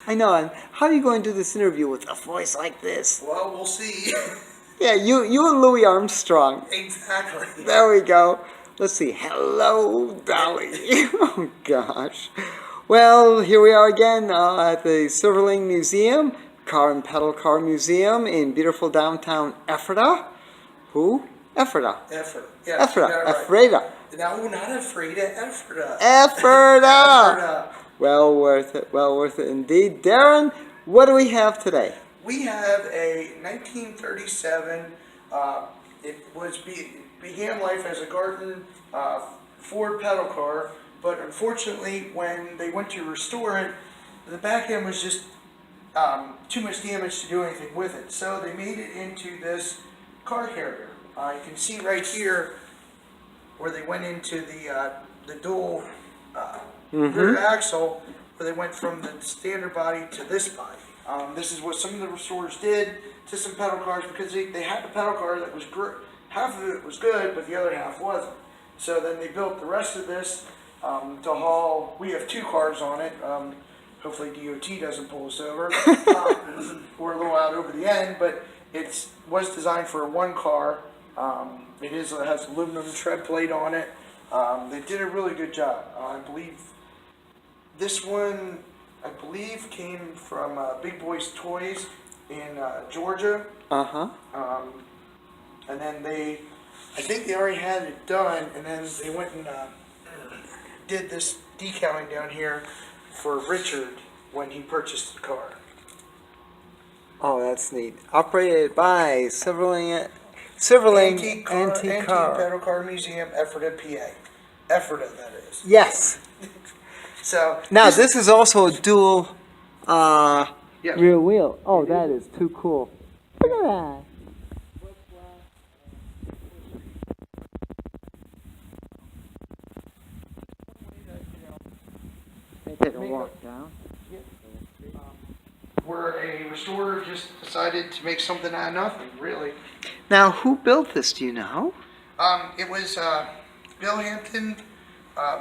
I know, and how are you going to do this interview with a voice like this? Well, we'll see. Yeah, you and Louis Armstrong. Exactly. There we go. Let's see. Hello, Dolly. Oh, gosh. Well, here we are again at the Seiverling Museum, Car and Pedal Car Museum in beautiful downtown Ephrata. Who? Ephrata. Effort. Yes, you Ephrata. got it right. Ephrata. No, not Ephrata. Ephrata. Ephrata. Ephrata. Well worth it. Well worth it indeed. Darren, what do we have today? We have a 1937. Began life as a garden Ford pedal car, but unfortunately, when they went to restore it, the back end was just too much damage to do anything with it. So they made it into this car carrier. You can see right here where they went into the dual rear axle, where they went from the standard body to this body. This is what some of the restorers did to some pedal cars, because they had a pedal car that was half of it was good, but the other half wasn't. So then they built the rest of this to haul. We have two cars on it. Hopefully DOT doesn't pull us over. We're a little out over the end, but it was designed for one car. It has aluminum tread plate on it. They did a really good job. I believe this one, came from Big Boys Toys in Georgia. Uh-huh. And then I think they already had it done, and then they went and did this decaling down here for Richard when he purchased the car. Oh, that's neat. Operated by Seiverling Antique Car. Pedal Car Museum, Ephrata, PA. Ephrata, that is. Yes. So Now this is also a dual yeah. rear wheel. Oh, that is too cool. Look at that. Take a walk down. Where a restorer just decided to make something out of nothing, really. Now, who built this? Do you know? It was Bill Hampton.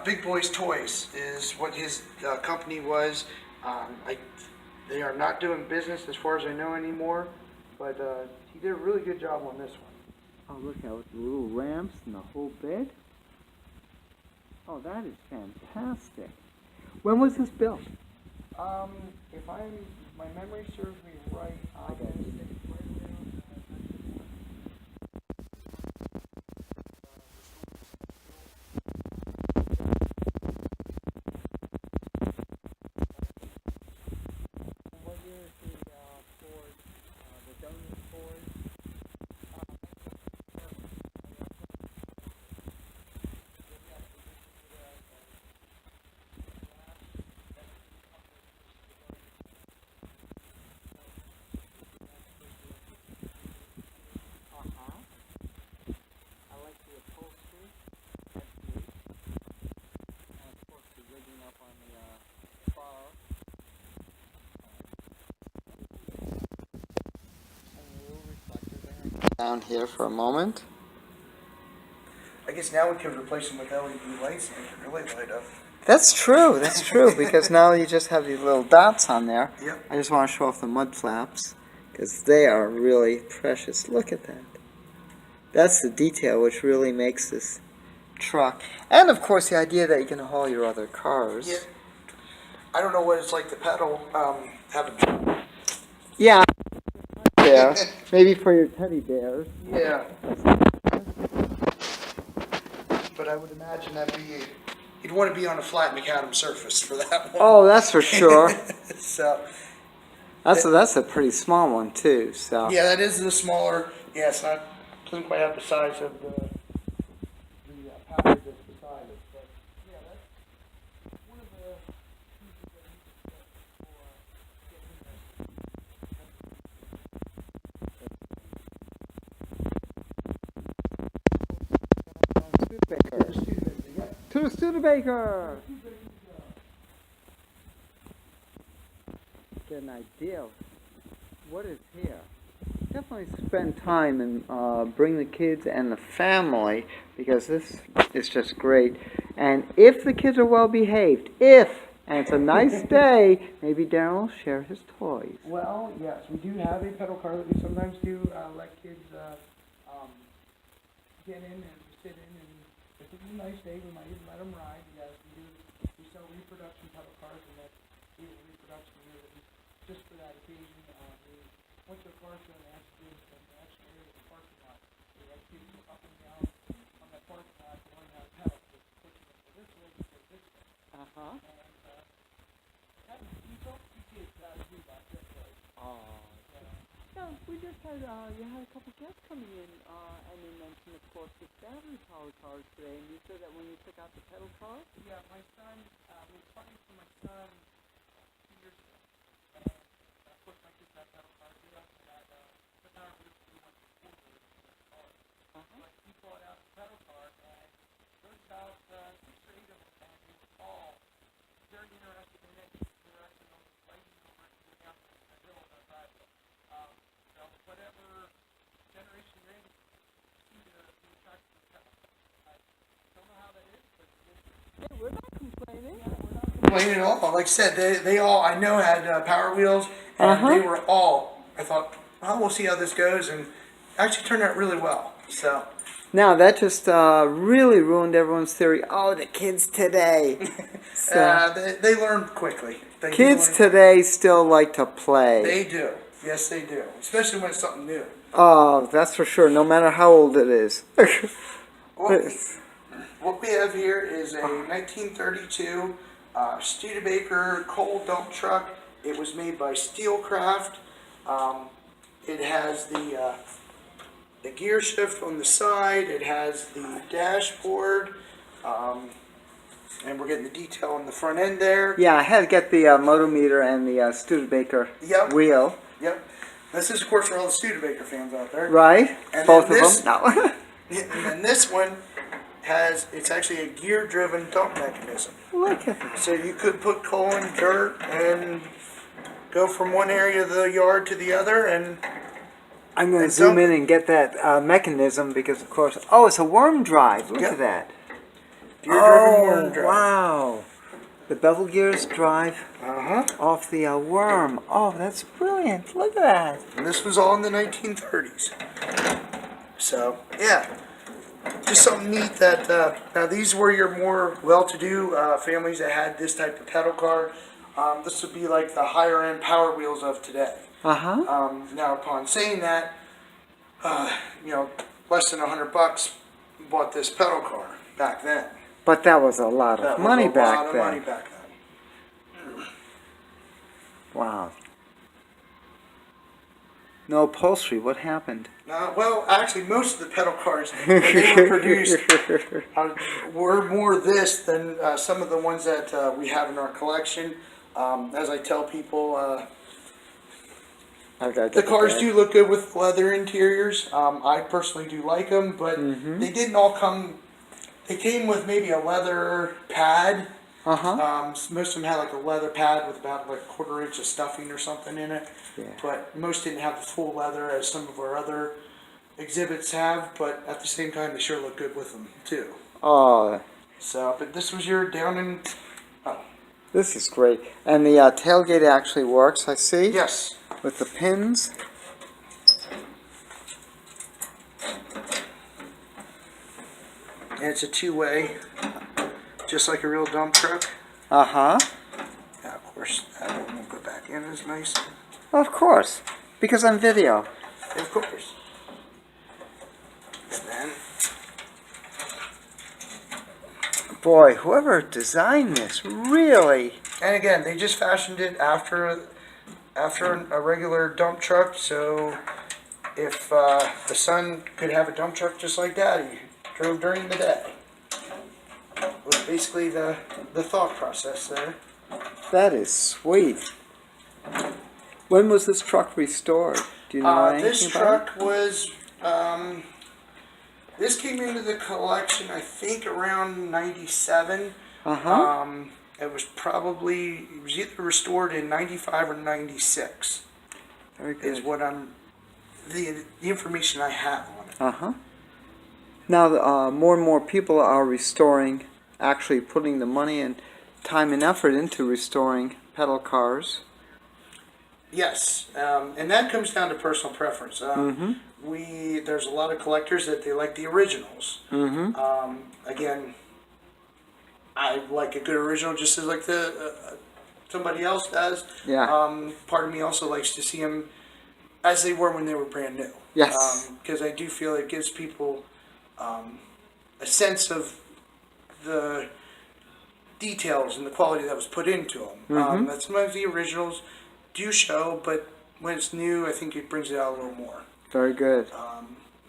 Big Boys Toys is what his company was. They are not doing business as far as I know anymore, but he did a really good job on this one. Oh, look at the little ramps and the whole bit. Oh, that is fantastic. When was this built? If my memory serves me right, what year is the Ford, the Donut Ford? Down here for a moment. I guess now we could replace them with LED lights and make it really light up. That's true. That's true, because now you just have these little dots on there. Yep. I just want to show off the mud flaps because they are really precious. Look at that. That's the detail which really makes this truck. And of course the idea that you can haul your other cars. Yeah. I don't know what it's like to pedal. Have Yeah. Yeah. Maybe for your teddy bears. Yeah. But I would imagine you'd want to be on a flat macadam surface for that one. Oh, that's for sure. So That's a pretty small one too. So yeah, that is the smaller. Yeah, doesn't quite have the size of the power that's beside it. But yeah, that's one of the to the Studebaker. Get an idea of what is here. Definitely spend time and bring the kids and the family, because this is just great. And if the kids are well behaved, if And it's a nice day. Maybe Darren will share his toys. Well, yes, we do have a pedal car that we sometimes do let kids get in and sit in, and if it's a nice day, we might even let them ride. Yes, we sell reproduction pedal cars, and that's we have a reproduction here that we, just for that occasion. We went to a car show and asked kids to actually area the parking lot. We had kids go up and down on that parking lot to learn how to pedal. Just pushing them to this way, to this way. Uh-huh. And we don't see kids how to do that this way. Oh. Yeah, we just had, you had a couple guests coming in, and they mentioned, of course, the battery-powered cars today, and you said that when you took out the pedal car? Yeah, my son, we were buying for my son 2 years ago. And, of course, my kids have pedal cars. We also had, but now we want to forward in the car. But he bought out the pedal car, and there was about 6 or 8 of them, and they were all very interested in it, interested in fighting over it, going out the hill on our driveway. Whatever generation you're in, seem to be attracted to the pedal. I don't know how that is, but Hey, we're not complaining. complaining at all. Like I said, they all I know had Power Wheels, and they were all. I thought, well, we'll see how this goes, and actually turned out really well. So Now, that just really ruined everyone's theory. Oh, the kids today. they learn quickly. Kids today still like to play. They do. Yes, they do. Especially when it's something new. Oh, that's for sure, no matter how old it is. What we have here is a 1932 Studebaker coal dump truck. It was made by Steelcraft. It has the gear shift on the side. It has the dashboard. And we're getting the detail on the front end there. Yeah, I had to get the motometer and the Studebaker wheel. Yep. This is, of course, for all the Studebaker fans out there. Right? And Both of this, them? No. And then this one it's actually a gear-driven dump mechanism. Look at that. So you could put coal and dirt and go from one area of the yard to the other, and I'm going to zoom in and get that mechanism because, of course, oh, it's a worm drive. Look at that. gear-driven worm drive. Wow. The bevel gears drive off the worm. Oh, that's brilliant. Look at that. And this was all in the 1930s. So, yeah. Just something neat that, now these were your more well-to-do families that had this type of pedal car. This would be like the higher-end Power Wheels of today. Now, upon saying that, less than $100 bought this pedal car back then. But that was a lot of money back then. Wow. No upholstery. What happened? Well, actually, most of the pedal cars that they were produced were more this than some of the ones that we have in our collection. As I tell people, the cars do look good with leather interiors. I personally do like them, but they didn't all come. They came with maybe a leather pad. Most of them had like a leather pad with about like a 1/4 inch of stuffing or something in it. Yeah. But most didn't have the full leather as some of our other exhibits have. But at the same time, they sure look good with them too. Oh. So, but this was your down in. Oh. This is great. And the tailgate actually works, I see. Yes. With the pins. And it's a two-way, just like a real dump truck. Uh-huh. Yeah, of course, that one won't go back in as nice. Of course. Because I'm video. Of course. And then, boy, whoever designed this, really. and again, they just fashioned it after a regular dump truck. So, if the son could have a dump truck just like Daddy drove during the day, was basically the thought process there. That is sweet. When was this truck restored? Do you know anything This about truck was, this came into the collection, I think, around 97. It was either restored in 95 or 96. Very good. Is what the information I have on it. Now, more and more people are restoring, actually putting the money in time and effort into restoring pedal cars. Yes, and that comes down to personal preference. There's a lot of collectors that they like the originals. Again, I like a good original just as like the somebody else does. Yeah. Part of me also likes to see them as they were when they were brand new. Yes. Because I do feel it gives people a sense of the details and the quality that was put into them. That sometimes the originals do show, but when it's new, I think it brings it out a little more. Very good.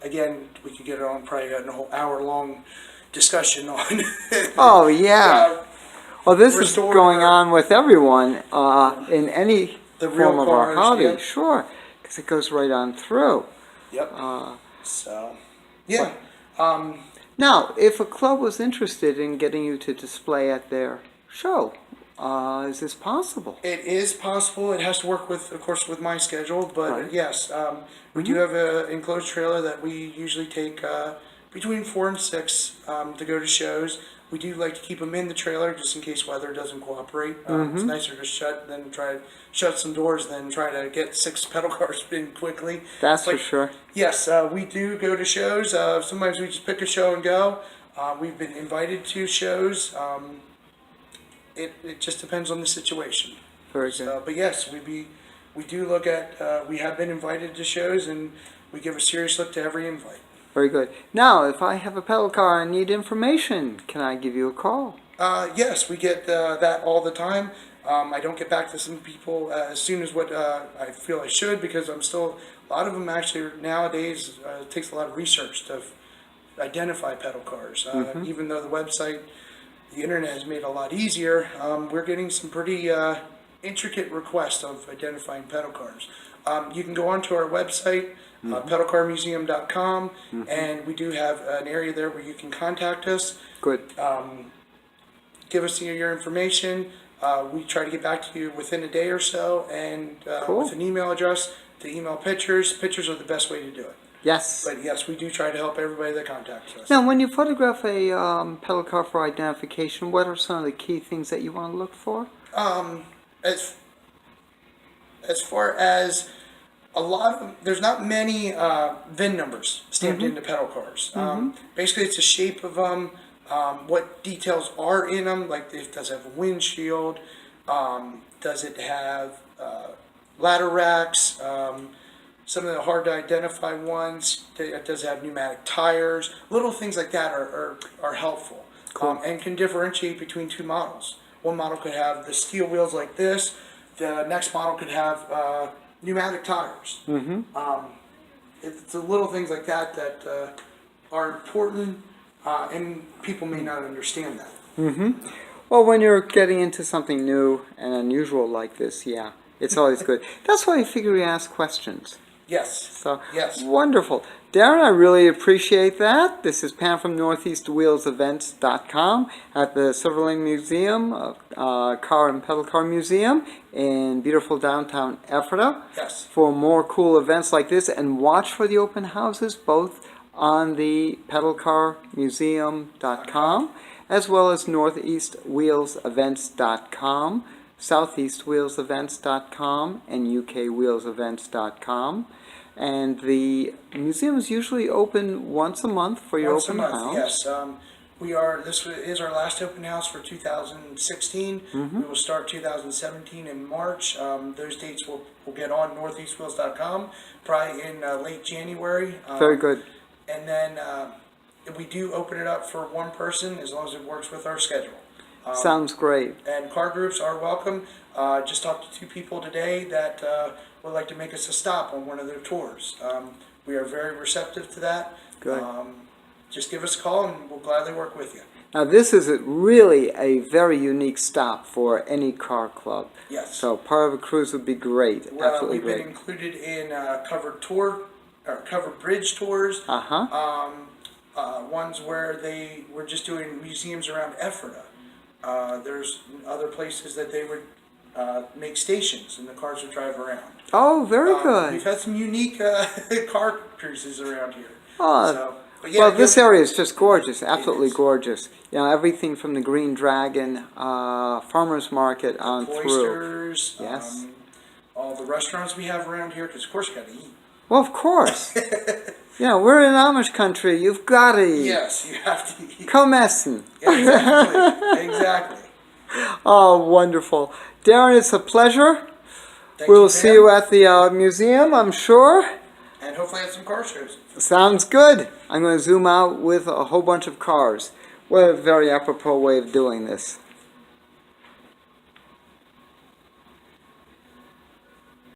Again, we could get on probably a whole hour-long discussion on. Oh yeah. Well, this is restore going on with everyone in any the real form of our cars, hobby. yep. Sure, because it goes right on through. Yep. So, yeah. Now, if a club was interested in getting you to display at their show, is this possible? It is possible. It has to work with, of course, with my schedule. But Right. yes, we do have an enclosed trailer that we usually take between 4 and 6 to go to shows. We do like to keep them in the trailer just in case weather doesn't cooperate. It's nicer to shut than try to shut some doors than try to get 6 pedal cars in quickly. That's But for sure. yes, we do go to shows. Sometimes we just pick a show and go. We've been invited to shows. It just depends on the situation. Very good. But yes, we do look at, we have been invited to shows and we give a serious look to every invite. Very good. Now, if I have a pedal car and need information, can I give you a call? Yes, we get that all the time. I don't get back to some people as soon as what I feel I should because I'm still, a lot of them actually nowadays, it takes a lot of research to identify pedal cars. Even though the website, the internet has made it a lot easier, we're getting some pretty intricate requests of identifying pedal cars. You can go onto our website, pedalcarmuseum.com, and we do have an area there where you can contact us. Good. Give us your information. We try to get back to you within a day or so, and Cool. with an email address to email pictures. Pictures are the best way to do it. Yes. But yes, we do try to help everybody that contacts us. Now, when you photograph a pedal car for identification, what are some of the key things that you want to look for? As far as a lot of, there's not many VIN numbers stamped into pedal cars. Basically, it's the shape of them, what details are in them, like does it have a windshield, does it have ladder racks, some of the hard to identify ones, does it have pneumatic tires, little things like that are helpful. Cool. And can differentiate between 2 models. One model could have the steel wheels like this, the next model could have pneumatic tires. It's the little things like that that are important, and people may not understand that. Well, when you're getting into something new and unusual like this, yeah, it's always good. That's why I figure we ask questions. Yes. So, Yes. wonderful. Darren, I really appreciate that. This is Pam from NortheastWheelsEvents.com at the Seiverling Museum, Car and Pedal Car Museum in beautiful downtown Ephrata. Yes. For more cool events like this, and watch for the open houses both on the pedalcarmuseum.com as well as NortheastWheelsEvents.com, SoutheastWheelsEvents.com, and UKWheelsEvents.com. And the museum is usually open once a month for your Once a open month, house. yes. This is our last open house for 2016. We will start 2017 in March. Those dates will get on northeastwheels.com probably in late January. Very good. And then we do open it up for one person as long as it works with our schedule. Sounds great. And car groups are welcome. Just talked to 2 people today that would like to make us a stop on one of their tours. We are very receptive to that. Good. Just give us a call and we'll gladly work with you. Now, this is really a very unique stop for any car club. Yes. So part of a cruise would be great. Absolutely We've great. been included in covered bridge tours. Ones where they were just doing museums around Ephrata. There's other places that they would make stations and the cars would drive around. Oh, very good. We've had some unique car cruises around here. Oh, So, But yeah, Well, this you'll- area is just gorgeous, absolutely is. gorgeous. You know, everything from the Green Dragon, Farmers Market on through. Oysters, Yes. all the restaurants we have around here, because of course you got to eat. Well, of course. You know, we're in Amish country. You've got to eat. Yes, you have to eat. Come essen. Exactly, exactly. Oh, wonderful. Darren, it's a pleasure. Thank We'll you, see Pam, you at the museum, I'm sure. and hopefully have some car shows. Sounds good. I'm going to zoom out with a whole bunch of cars. What a very apropos way of doing this.